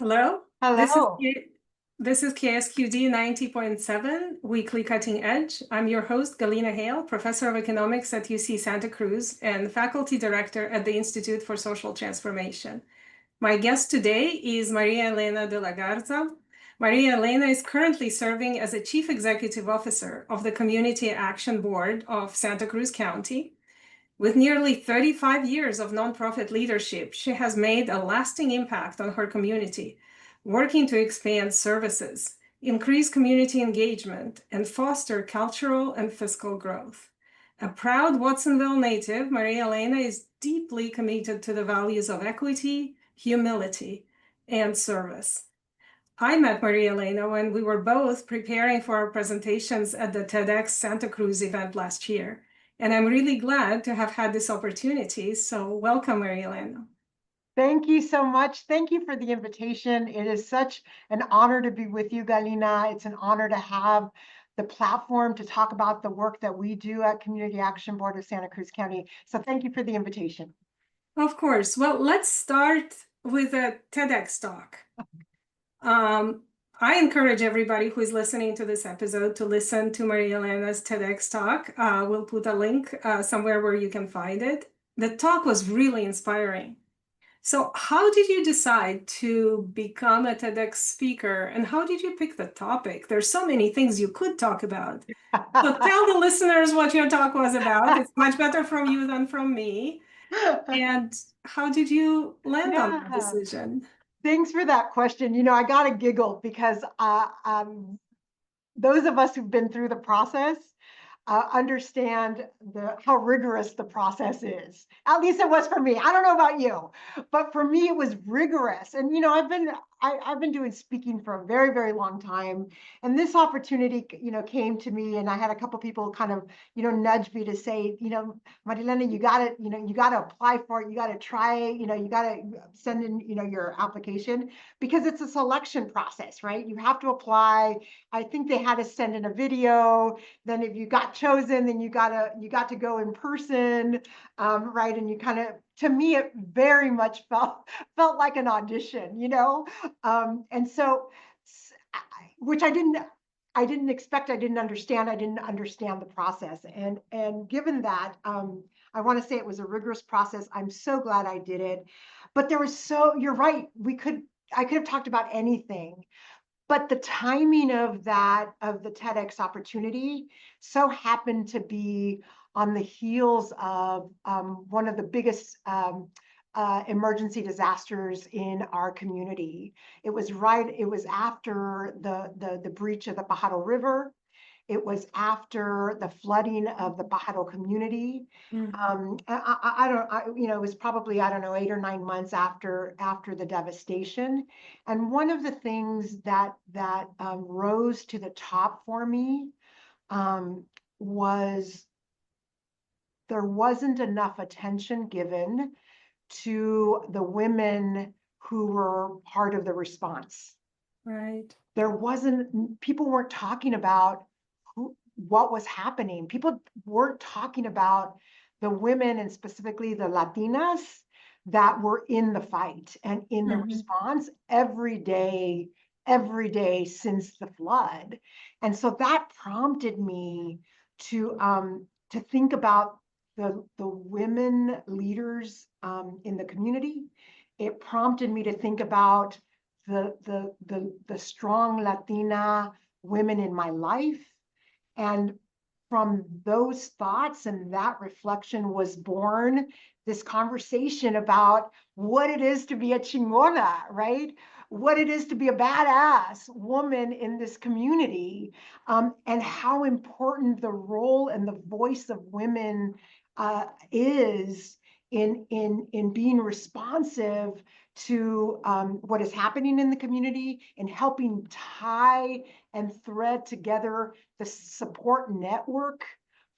Hello, Hello. This is KSQD 90.7 Weekly Cutting Edge. I'm your host, Galina Hale, Professor of Economics at UC Santa Cruz and Faculty Director at the Institute for Social Transformation. My guest today is MariaElena de la Garza. MariaElena is currently serving as a Chief Executive Officer of the Community Action Board of Santa Cruz County. With nearly 35 years of nonprofit leadership, she has made a lasting impact on her community, working to expand services, increase community engagement, and foster cultural and fiscal growth. A proud Watsonville native, MariaElena is deeply committed to the values of equity, humility, and service. I met MariaElena when we were both preparing for our presentations at the TedX Santa Cruz event last year. And I'm really glad to have had this opportunity. So welcome, MariaElena. Thank you so much. Thank you for the invitation. It is such an honor to be with you, Galina. It's an honor to have the platform to talk about the work that we do at Community Action Board of Santa Cruz County. So thank you for the invitation. Of course. Well, let's start with a TEDx talk. I encourage everybody who is listening to this episode to listen to MariaElena's TEDx talk. We'll put a link somewhere where you can find it. The talk was really inspiring. So how did you decide to become a TEDx speaker, and how did you pick the topic? There's so many things you could talk about. So tell the listeners what your talk was about. It's much better from you than from me. And how did you land on that decision? Thanks for that question. You know, I got to giggle because those of us who've been through the process understand how rigorous the process is. At least it was for me. I don't know about you, but for me it was rigorous. And you know, I've been doing speaking for a very, very long time, and this opportunity, you know, came to me, and I had a couple people kind of, you know, nudge me to say, you know, MariaElena, you got to, you know, you got to apply for it, you got to try it, you know, you got to send in, you know, your application, because it's a selection process, right? You have to apply. I think they had to send in a video. Then if you got chosen, then you got to go in person, right? And you kind of, to me, it very much felt like an audition, you know. And so, which I didn't expect, I didn't understand the process. And given that, I want to say it was a rigorous process. I'm so glad I did it. But you're right, I could have talked about anything. But the timing of the TEDx opportunity so happened to be on the heels of one of the biggest emergency disasters in our community. It was after the breach of the Pajaro River. It was after the flooding of the Pajaro community. You know, it was probably, I don't know, 8 or 9 months after the devastation. And one of the things that rose to the top for me was there wasn't enough attention given to the women who were part of the response. Right. People weren't talking about what was happening. People weren't talking about the women, and specifically the Latinas, that were in the fight and in the response every day since the flood. And so that prompted me to think about the women leaders in the community. It prompted me to think about the strong Latina women in my life. And from those thoughts and that reflection was born this conversation about what it is to be a chingona, right? What it is to be a badass woman in this community, and how important the role and the voice of women is in being responsive to what is happening in the community, and helping tie and thread together the support network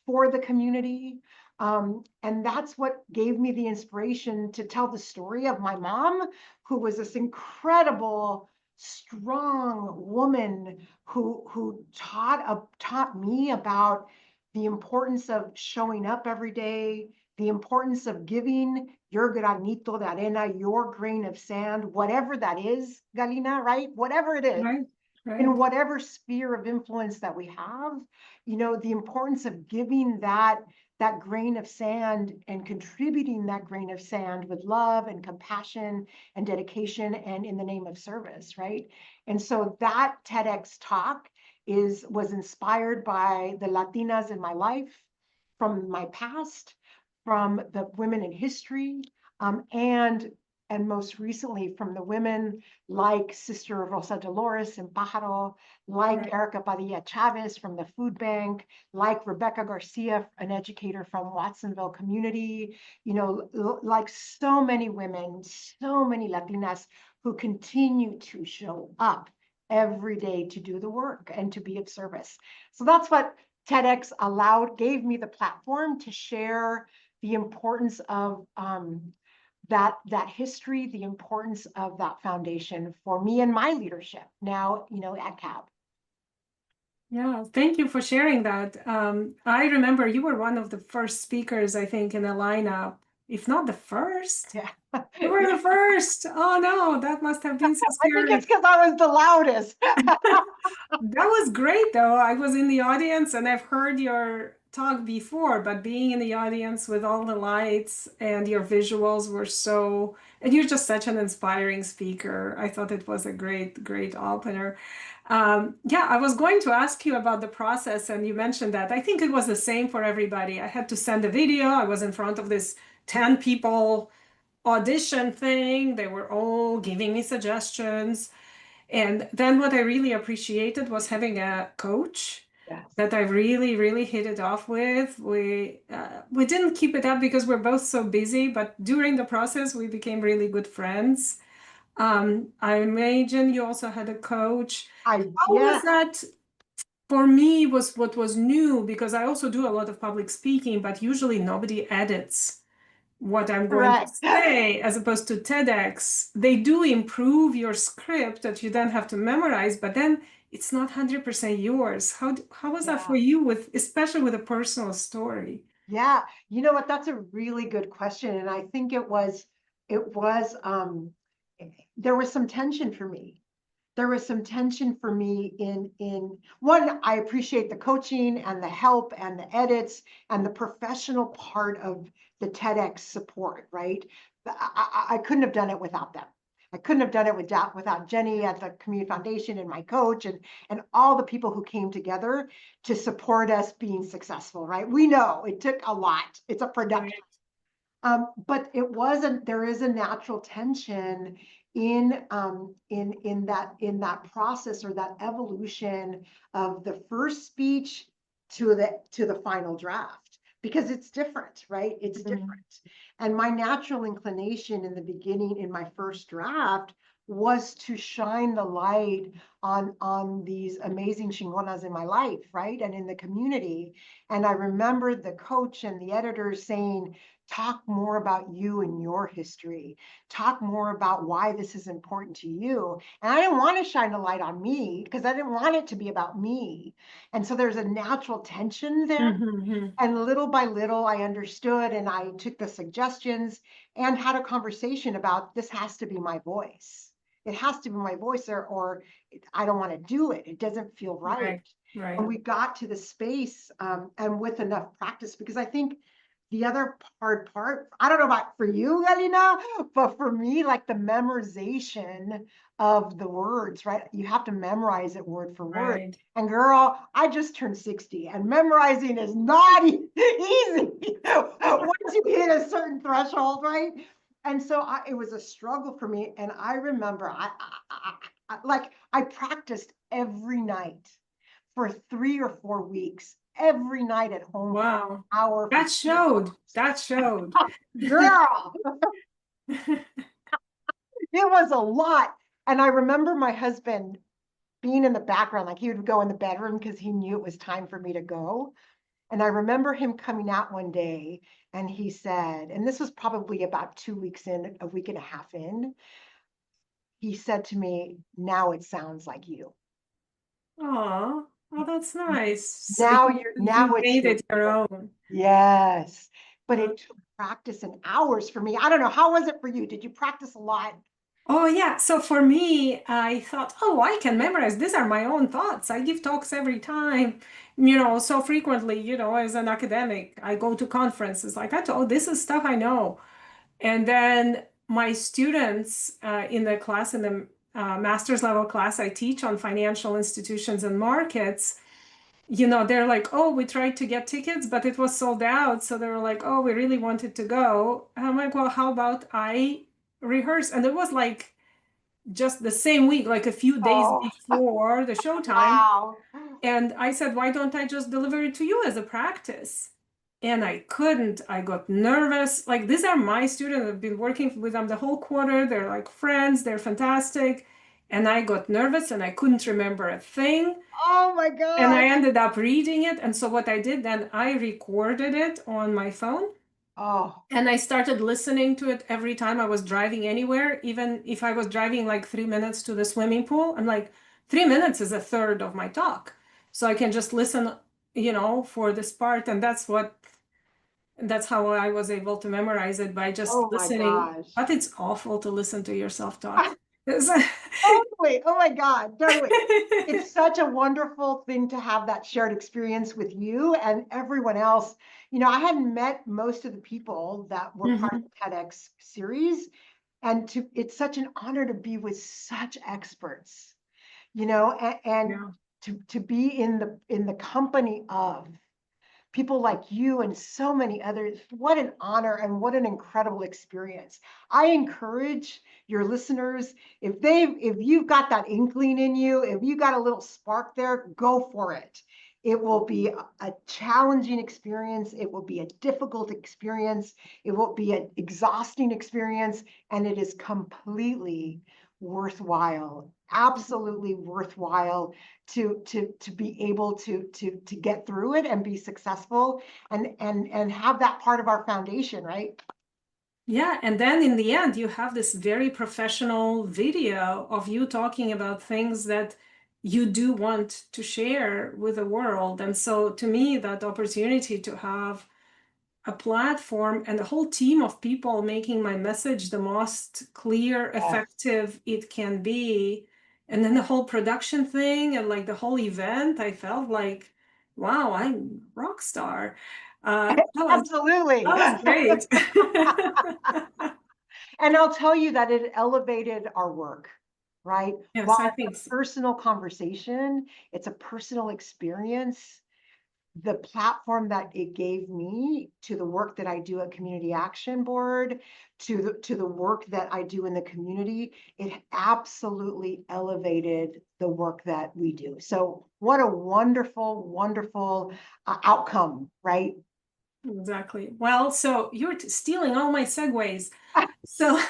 for the community. And that's what gave me the inspiration to tell the story of my mom, who was this incredible, strong woman who taught me about the importance of showing up every day, the importance of giving your granito de arena, your grain of sand, whatever that is, Galina, right? Whatever it is, Right, right. in whatever sphere of influence that we have, you know, the importance of giving that grain of sand and contributing that grain of sand with love and compassion and dedication and in the name of service, right? And so that TEDx talk was inspired by the Latinas in my life, from my past, from the women in history, and most recently from the women like Sister Rosa Dolores in Pájaro, like Right. Erica Padilla Chavez from the food bank, like Rebecca Garcia, an educator from Watsonville community, you know, like so many women, so many Latinas who continue to show up every day to do the work and to be of service. So that's what TEDx gave me the platform to share the importance of that history, the importance of that foundation for me and my leadership now, you know, at CAB. Yeah, thank you for sharing that. I remember you were one of the first speakers, I think, in the lineup, if not the first. Yeah. You were the first. Oh no, that must have been so I think scary. it's because I was the loudest. That was great though. I was in the audience and I've heard your talk before, but being in the audience with all the lights and your visuals were so, and you're just such an inspiring speaker. I thought it was a great, great opener. Yeah, I was going to ask you about the process and you mentioned that. I think it was the same for everybody. I had to send a video. I was in front of this 10 people audition thing. They were all giving me suggestions. And then what I really appreciated was having a coach Yes. that I really, really hit it off with. We didn't keep it up because we're both so busy, but during the process, we became really good friends. I imagine you also had a coach. How was that? For me, was what was new because I also do a lot of public speaking, but usually nobody edits what I'm going to Correct. say, as opposed to TEDx. They do improve your script that you then have to memorize, but then it's not 100% yours. How was that for you, with especially with a personal story? Yeah, you know what? That's a really good question, and I think there was some tension for me. There was some tension for me in one, I appreciate the coaching and the help and the edits and the professional part of the TEDx support, right? I couldn't have done it without them. I couldn't have done it without Jenny at the Community Foundation and my coach and all the people who came together to support us being successful, right? We know it took a lot. It's a production. But there is a natural tension in that process, or that evolution of the first speech to the final draft, because it's different, right? It's different. And my natural inclination in the beginning, in my first draft, was to shine the light on these amazing chingonas in my life, right? And in the community. And I remembered the coach and the editors saying, talk more about you and your history. Talk more about why this is important to you. And I didn't want to shine a light on me because I didn't want it to be about me. And so there's a natural tension there. And little by little, I understood, and I took the suggestions and had a conversation about, this has to be my voice. It has to be my voice, or I don't want to do it. It doesn't feel right. Right. And we got to the space, and with enough practice, because I think the other hard part, I don't know about for you, Elena, but for me, like the memorization of the words, right? You have to memorize it word for word. Right. And girl, I just turned 60 and memorizing is not easy once you hit a certain threshold, right? And so it was a struggle for me. And I remember I practiced every night for 3 or 4 weeks, every night at home. Wow. Hour. That showed. That showed. Girl. It was a lot. And I remember my husband being in the background, like he would go in the bedroom because he knew it was time for me to go. And I remember him coming out one day and he said, and this was probably about 2 weeks in, a week and a half in, he said to me, now it sounds like you. Oh, that's nice. So Now you it's made it your own. Yes. but it took practice and hours for me. I don't know. How was it for you? Did you practice a lot? Oh, yeah. So for me, I thought, oh, I can memorize. These are my own thoughts. I give talks every time, so frequently, as an academic, I go to conferences like oh, this is stuff I know. And then my students in the class, in the master's level class I teach on financial institutions and markets, they're like, oh, we tried to get tickets, but it was sold out. So they were like, oh, we really wanted to go. And I'm like, well, how about I rehearse? And it was like just the same week, like a few days Oh, before the showtime. wow. And I said, why don't I just deliver it to you as a practice? And I couldn't. I got nervous. Like, these are my students. I've been working with them the whole quarter. They're like friends. They're fantastic. And I got nervous and I couldn't remember a thing. Oh my And I gosh. ended up reading it. And so what I did then, I recorded it on my phone. Oh, And I started listening to it every time I was driving anywhere, even if I was driving like 3 minutes to the swimming pool. I'm like, 3 minutes is a third of my talk. So I can just listen, for this part. And that's how I was able to memorize it, by just oh my listening. gosh. But it's awful to listen to yourself talk. Totally. Oh my God. Totally. It's such a wonderful thing to have that shared experience with you and everyone else. I hadn't met most of the people that were part of Mhm. the TEDx series, and it's such an honor to be with such experts, and Yeah. to be in the company of people like you and so many others. What an honor and what an incredible experience. I encourage your listeners, if you've got that inkling in you, if you got a little spark there, go for it. It will be a challenging experience. It will be a difficult experience. It will be an exhausting experience, and it is completely worthwhile, absolutely worthwhile to be able to get through it and be successful and have that part of our foundation, right? Yeah, and then in the end, you have this very professional video of you talking about things that you do want to share with the world. And so to me, that opportunity to have a platform and a whole team of people making my message the most clear, Yes. effective it can be, and then the whole production thing and like the whole event, I felt like, wow, I'm a rock star. Absolutely. That was great. And I'll tell you that it elevated our work, right? Yes, While I it's think a so. personal conversation, it's a personal experience. The platform that it gave me to the work that I do at Community Action Board, to the work that I do in the community, it absolutely elevated the work that we do. So what a wonderful, wonderful outcome, right? Exactly. Well, so you're stealing all my segues. So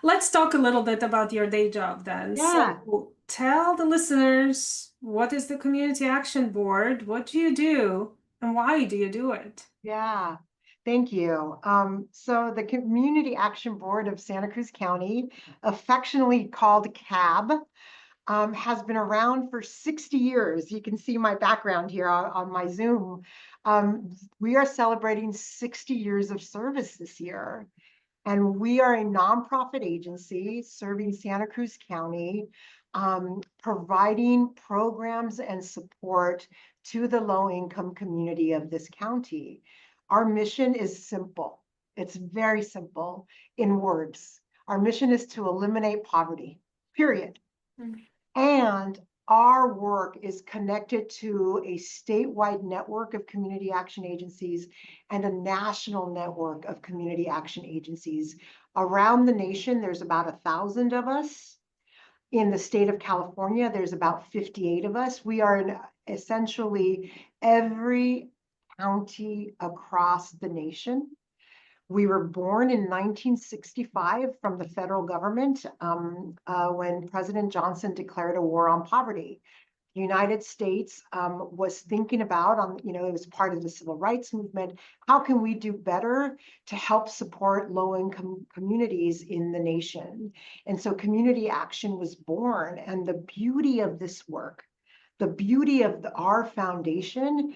let's talk a little bit about your day job then. Yeah. So tell the listeners, what is the Community Action Board? What do you do? And why do you do it? Yeah, thank you. So the Community Action Board of Santa Cruz County, affectionately called CAB, has been around for 60 years. You can see my background here on my Zoom. We are celebrating 60 years of service this year. And we are a nonprofit agency serving Santa Cruz County, providing programs and support to the low-income community of this county. Our mission is simple. It's very simple in words. Our mission is to eliminate poverty, period. Mm. And our work is connected to a statewide network of community action agencies and a national network of community action agencies. Around the nation, there's about 1,000 of us. In the state of California, there's about 58 of us. We are in essentially every county across the nation. We were born in 1965 from the federal government when President Johnson declared a war on poverty. The United States was thinking about, it was part of the civil rights movement, how can we do better to help support low-income communities in the nation? And so community action was born. And the beauty of this work, the beauty of our foundation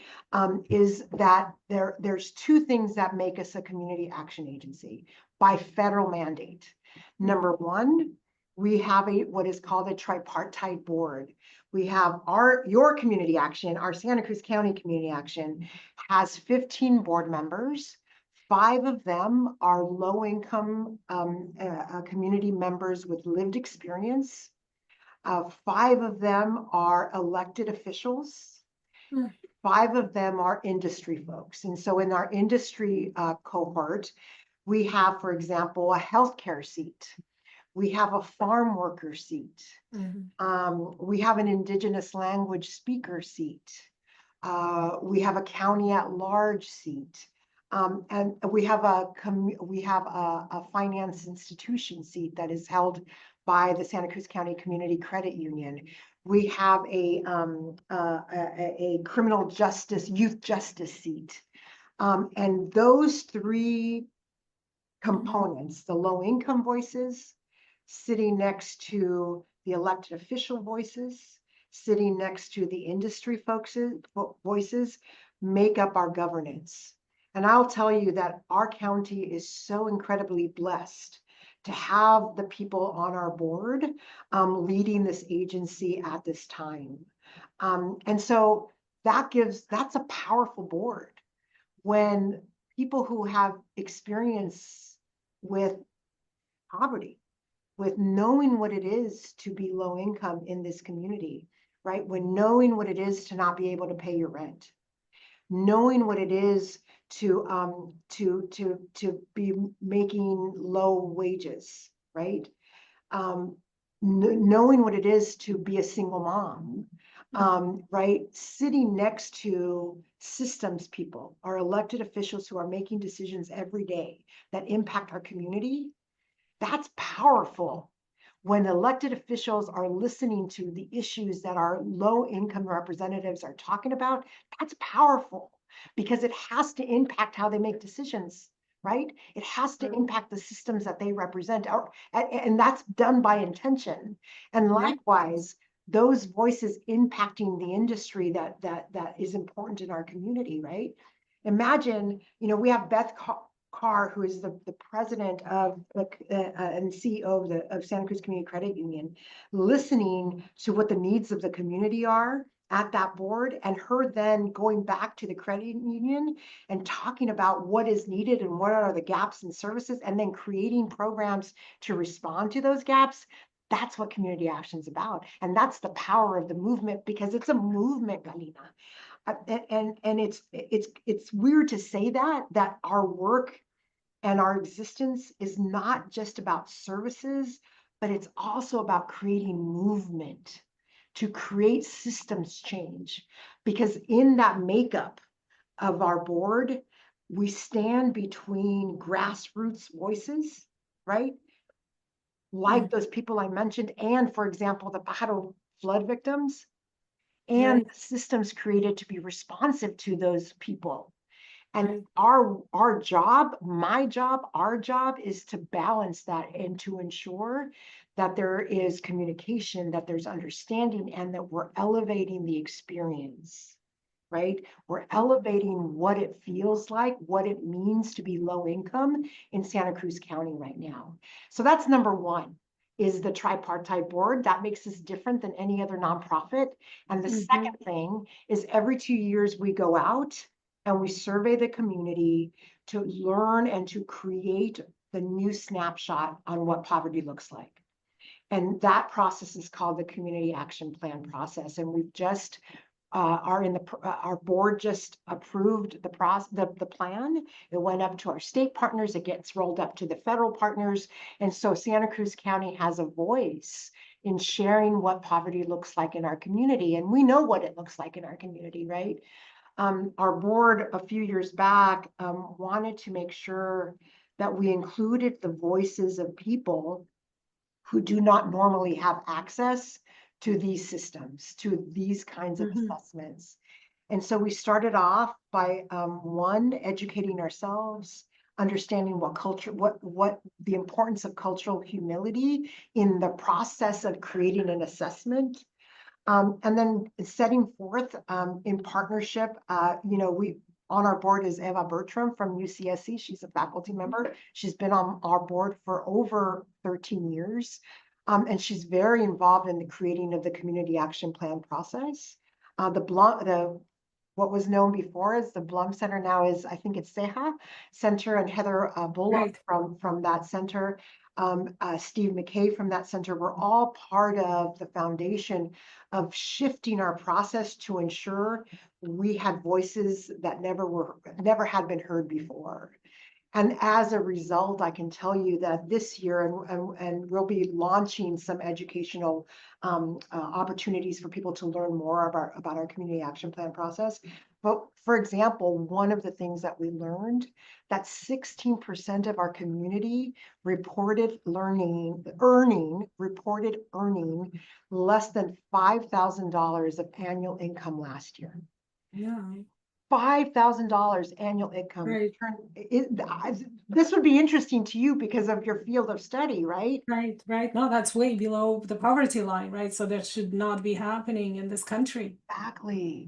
is that there's two things that make us a community action agency by federal mandate. Number one, we have what is called a tripartite board. We have your community action, our Santa Cruz County community action has 15 board members. 5 of them are low-income community members with lived experience. 5 of them are elected officials. 5 of them are industry folks. And so in our industry cohort, we have, for example, a healthcare seat. We have a farm worker seat. We have an indigenous language speaker seat. We have a county at large seat. And we have a finance institution seat that is held by the Santa Cruz County Community Credit Union. We have a criminal justice, youth justice seat. And those 3 components, the low income voices, sitting next to the elected official voices, sitting next to the industry folks' voices, make up our governance. And I'll tell you that our county is so incredibly blessed to have the people on our board leading this agency at this time. And so that's a powerful board. When people who have experience with poverty, with knowing what it is to be low income in this community, right? When knowing what it is to not be able to pay your rent, knowing what it is to be making low wages, right? Knowing what it is to be a single mom, right? Sitting next to systems people, our elected officials who are making decisions every day that impact our community, that's powerful. When elected officials are listening to the issues that our low-income representatives are talking about, that's powerful because it has to impact how they make decisions, right? It has to impact the systems that they represent, and that's done by intention. And likewise, those voices impacting the industry that is important in our community, right? Imagine, we have Beth Carr, who is the president of and CEO of Santa Cruz Community Credit Union, listening to what the needs of the community are at that board, and her then going back to the credit union and talking about what is needed and what are the gaps in services, and then creating programs to respond to those gaps. That's what community action is about. And that's the power of the movement, because it's a movement, Galina. And it's weird to say that our work and our existence is not just about services, but it's also about creating movement to create systems change. Because in that makeup of our board, we stand between grassroots voices, right? Like those people I mentioned, and for example, the Pajaro flood victims, and systems created to be responsive to those people. And our job, my job, our job is to balance that and to ensure that there is communication, that there's understanding, and that we're elevating the experience, right? We're elevating what it feels like, what it means to be low income in Santa Cruz County right now. So that's number one, is the tripartite board. That makes us different than any other nonprofit. And the second thing is every 2 years we go out and we survey the community to learn and to create the new snapshot on what poverty looks like. And that process is called the Community Action Plan process. And we've just our board just approved the plan. It went up to our state partners. It gets rolled up to the federal partners. And so Santa Cruz County has a voice in sharing what poverty looks like in our community. And we know what it looks like in our community, right? Our board a few years back wanted to make sure that we included the voices of people who do not normally have access to these systems, to these kinds of assessments. And so we started off by one, educating ourselves, understanding what the importance of cultural humility in the process of creating an assessment. And then setting forth in partnership, we on our board is Eva Bertram from UCSC. She's a faculty member. She's been on our board for over 13 years. And she's very involved in the creating of the community action plan process. What was known before as the Blum Center now is, I think it's Ceja Center, and Heather Bullock from that center, Steve McKay from that center, were all part of the foundation of shifting our process to ensure we had voices that never had been heard before. And as a result, I can tell you that this year, and we'll be launching some educational opportunities for people to learn more about our community action plan process. But for example, one of the things that we learned, that 16% of our community reported earning less than $5,000 of annual income last year. Yeah. $5,000 annual income. Right. This would be interesting to you because of your field of study, right? Right. No, that's way below the poverty line, right? So that should not be happening in this country.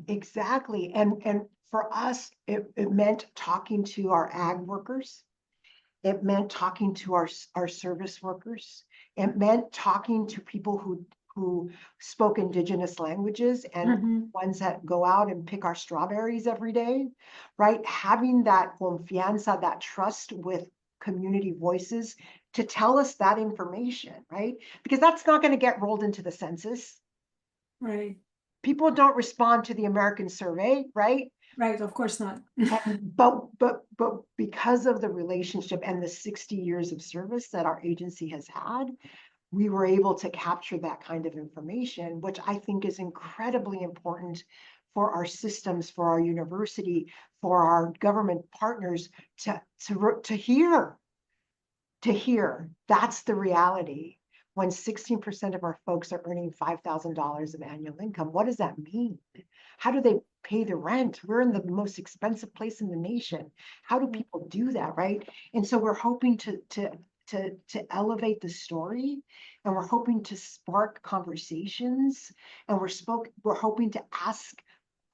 Exactly. And for us, it meant talking to our ag workers. It meant talking to our service workers. It meant talking to people who spoke indigenous languages and ones that go out and pick our strawberries every day, right? Having that confianza, that trust with community voices to tell us that information, right? Because that's not going to get rolled into the census. Right. People don't respond to the American survey, right? Right, of course not. But because of the relationship and the 60 years of service that our agency has had, we were able to capture that kind of information, which I think is incredibly important for our systems, for our university, for our government partners to hear. That's the reality. When 16% of our folks are earning $5,000 of annual income, what does that mean? How do they pay the rent? We're in the most expensive place in the nation. How do people do that, right? And so we're hoping to elevate the story, and we're hoping to spark conversations, and we're hoping to ask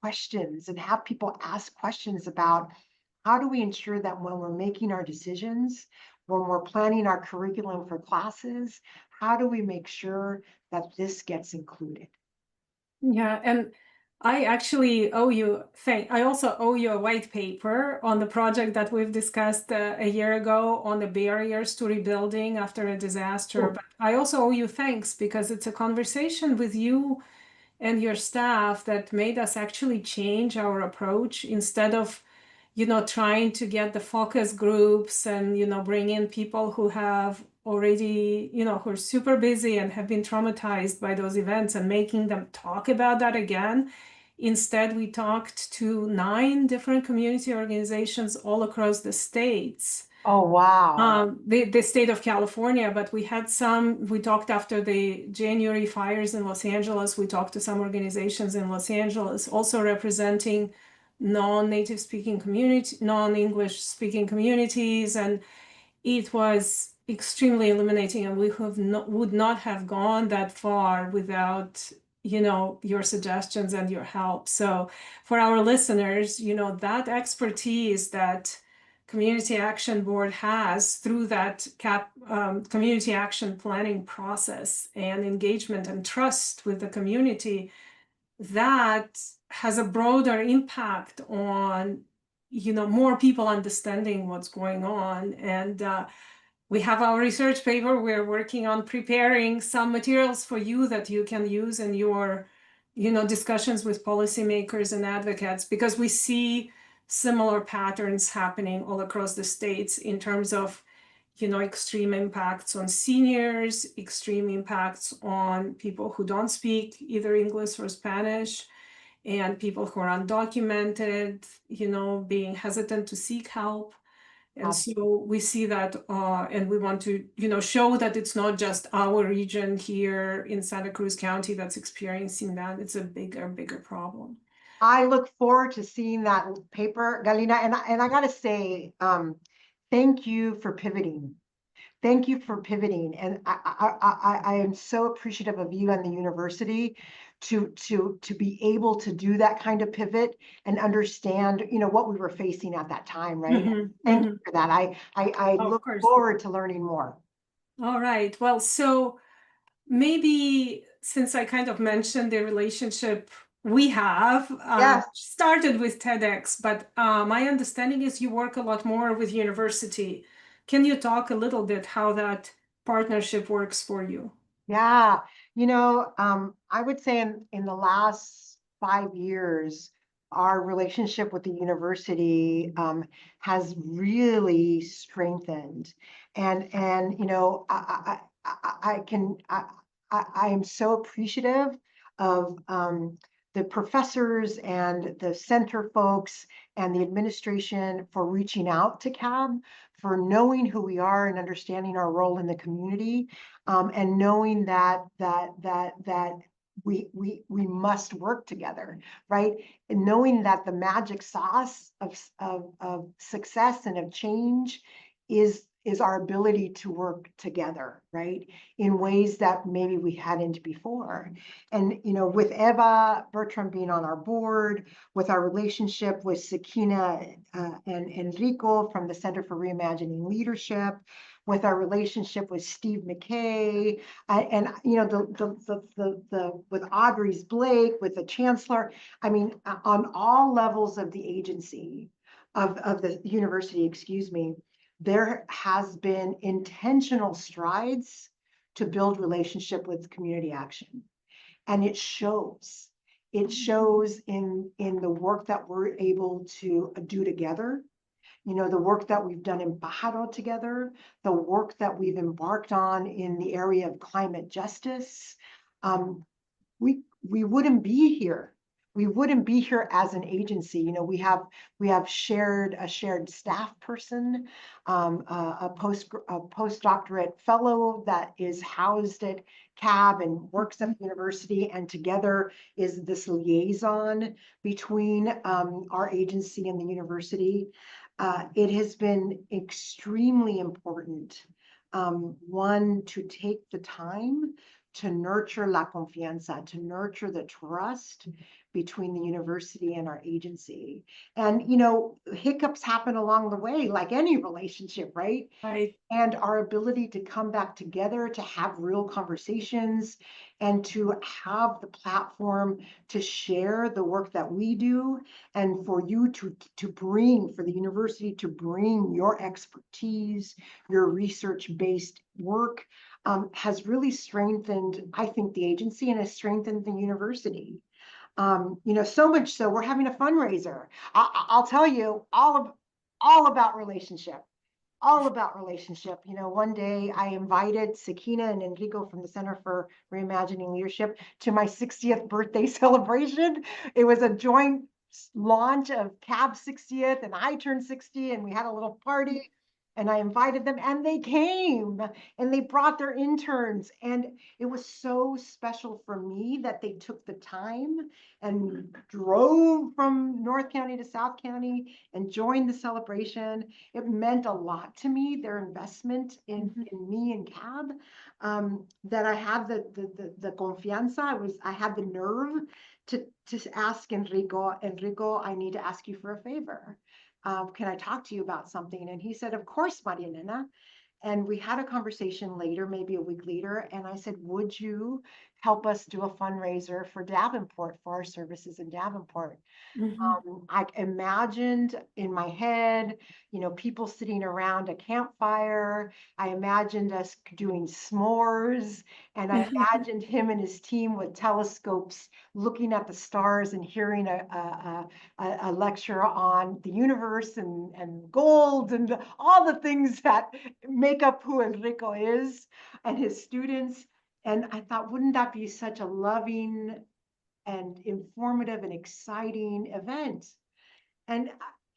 questions and have people ask questions about how do we ensure that when we're making our decisions, when we're planning our curriculum for classes, how do we make sure that this gets included? Yeah, and I actually owe you, I also owe you a white paper on the project that we've discussed a year ago on the barriers to rebuilding after a disaster. But I also owe you thanks because it's a conversation with you and your staff that made us actually change our approach instead of, trying to get the focus groups and, bring in people who have already, who are super busy and have been traumatized by those events and making them talk about that again. Instead, we talked to 9 different community organizations all across the states. Oh, wow. The state of California, but we talked after the January fires in Los Angeles. We talked to some organizations in Los Angeles, also representing non-native speaking community, non-English speaking communities. And it was extremely illuminating, and we would not have gone that far without your suggestions and your help. So for our listeners, that expertise that Community Action Board has through that community action planning process and engagement and trust with the community, that has a broader impact on more people understanding what's going on. And we have our research paper. We're working on preparing some materials for you that you can use in your discussions with policymakers and advocates, because we see similar patterns happening all across the states in terms of extreme impacts on seniors, extreme impacts on people who don't speak either English or Spanish, and people who are undocumented, being hesitant to seek help. And so we see that, and we want to, show that it's not just our region here in Santa Cruz County that's experiencing that. It's a bigger problem. I look forward to seeing that paper, Galina, and I gotta say, thank you for pivoting. Thank you for pivoting. And I am so appreciative of you and the university to be able to do that kind of pivot and understand, what we were facing at that time, right? Thank you for that. I Of look course. forward to learning more. All right. Well, so maybe since I kind of mentioned the relationship we have, Yes. started with TEDx, but my understanding is you work a lot more with university. Can you talk a little bit how that partnership works for you? Yeah, I would say in the last 5 years, our relationship with the university has really strengthened, and I am so appreciative of the professors and the center folks and the administration for reaching out to CAB, for knowing who we are and understanding our role in the community, and knowing that we must work together, right? And knowing that the magic sauce of success and of change is our ability to work together, right? In ways that maybe we hadn't before. And with Eva Bertram being on our board, with our relationship with Sakina and Enrico from the Center for Reimagining Leadership, with our relationship with Steve McKay, and with Audrey's Blake, with the chancellor. I mean, on all levels of the agency of the university, excuse me, there has been intentional strides to build relationship with community action, and it shows. It shows in the work that we're able to do together, the work that we've done in Pajaro together, the work that we've embarked on in the area of climate justice. We wouldn't be here. We wouldn't be here as an agency. We have a shared staff person, a postdoctorate fellow that is housed at CAB and works at the university, and together is this liaison between our agency and the university. It has been extremely important, one, to take the time to nurture la confianza, to nurture the trust between the university and our agency. And, hiccups happen along the way, like any relationship, right? Right. And our ability to come back together, to have real conversations, and to have the platform to share the work that we do, and for you for the university to bring your expertise, your research-based work, has really strengthened, I think, the agency, and has strengthened the university. So much so we're having a fundraiser. I'll tell you all about relationship. All about relationship. One day I invited Sakina and Enrico from the Center for Reimagining Leadership to my 60th birthday celebration. It was a joint launch of CAB 60th, and I turned 60, and we had a little party. And I invited them, and they came, and they brought their interns. And it was so special for me that they took the time and drove from North County to South County and joined the celebration. It meant a lot to me, their investment in me and CAB, that I had the confianza. I had the nerve to ask Enrico, I need to ask you for a favor. Can I talk to you about something? And he said, of course, MariaElena. And we had a conversation later, maybe a week later, and I said, would you help us do a fundraiser for Davenport, for our services in Davenport? I imagined in my head, people sitting around a campfire. I imagined us doing s'mores, and I imagined him and his team with telescopes looking at the stars and hearing a lecture on the universe and gold and all the things that make up who Enrico is and his students. And I thought, wouldn't that be such a loving and informative and exciting event? And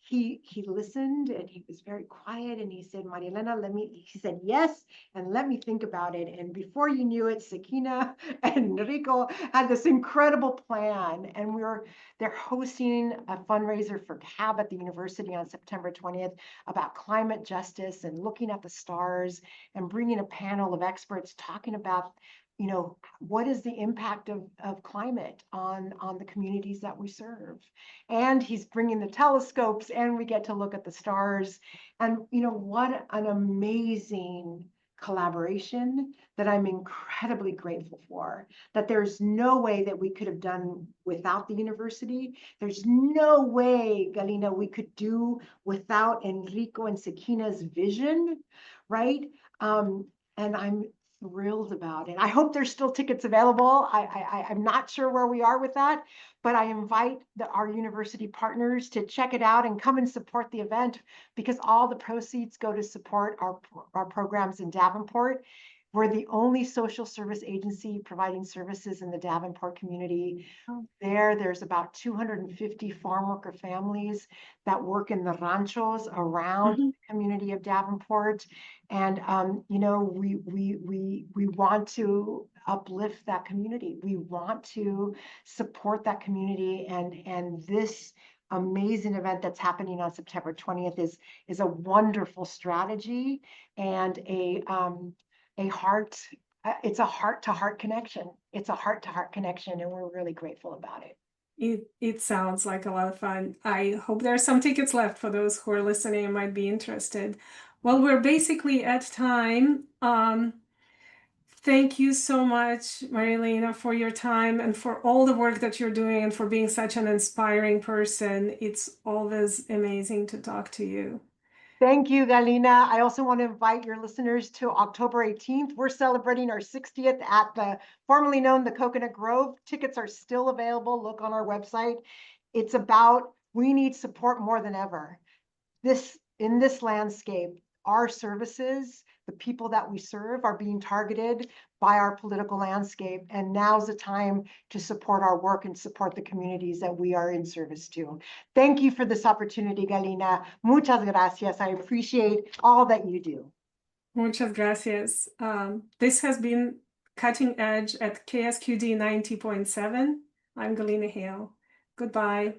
he listened, and he was very quiet, and he said, MariaElena, he said, yes, and let me think about it. And before you knew it, Sakina and Enrico had this incredible plan, and they're hosting a fundraiser for CAB at the university on September 20th about climate justice and looking at the stars, and bringing a panel of experts talking about you know, what is the impact of climate on the communities that we serve? And he's bringing the telescopes, and we get to look at the stars. And, you know, what an amazing collaboration that I'm incredibly grateful for, that there's no way that we could have done without the university. There's no way, Galina, we could do without Enrico and Sakina's vision, right? And I'm thrilled about it. I hope there's still tickets available. I'm not sure where we are with that, but I invite our university partners to check it out and come and support the event, because all the proceeds go to support our programs in Davenport. We're the only social service agency providing services in the Davenport community. There's about 250 farm worker families that work in the ranchos around the community of Davenport. And, you know, we want to uplift that community. We want to support that community. And this amazing event that's happening on September 20th is a wonderful strategy and it's a heart-to-heart connection. It's a heart-to-heart connection, and we're really grateful about it. It sounds like a lot of fun. I hope there are some tickets left for those who are listening and might be interested. Well, we're basically at time. Thank you so much, MariaElena, for your time and for all the work that you're doing and for being such an inspiring person. It's always amazing to talk to you. Thank you, Galina. I also want to invite your listeners to October 18th. We're celebrating our 60th at the formerly known the Coconut Grove. Tickets are still available. Look on our website. It's about, we need support more than ever. In this landscape, our services, the people that we serve, are being targeted by our political landscape. And now's the time to support our work and support the communities that we are in service to. Thank you for this opportunity, Galina. Muchas gracias. I appreciate all that you do. Muchas gracias. This has been Cutting Edge at KSQD 90.7. I'm Galina Hale. Goodbye.